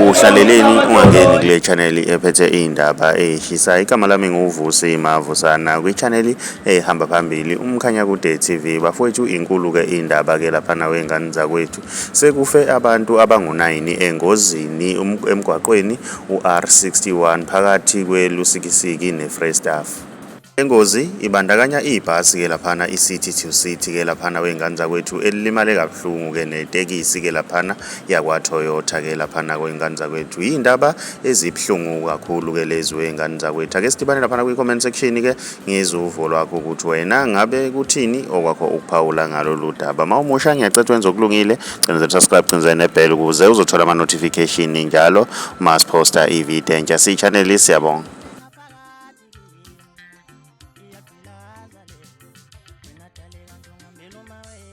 Uhlaleleni ungangeni kule channel ephethe indaba ehisa. Igama lami nguVusi Mavusana kwi-channel ehamba phambili umkhanya kude TV. Bafowethu inkulu ke indaba ke lapha na wengane zakwethu. Sekufe abantu abangu9 engozini emgwaqweni uR61 phakathi kweLusikisiki neFreestaff. Engozi ibandakanya ibhasi ke laphana iCity to City ke laphana wengane zakwethu elimale kabuhlungu ke netekisi ke laphana yakwa Toyota ke laphana kwengane zakwethu. Indaba ezibhlungu kakhulu ke lezi wengane zakwethu. Ake sidibane laphana kwi-comment section ke ngezuvo lwakho ukuthi wena ngabe kuthini okwakho ukuphawula ngalolu daba. Mawumusha ngiyacela wenze okulungile, cela subscribe, cinza nebell ukuze uzothola ama notification njalo uma siposta i-video entsha si-channel. Siyabonga. Mina dale kanto ngamelo mawe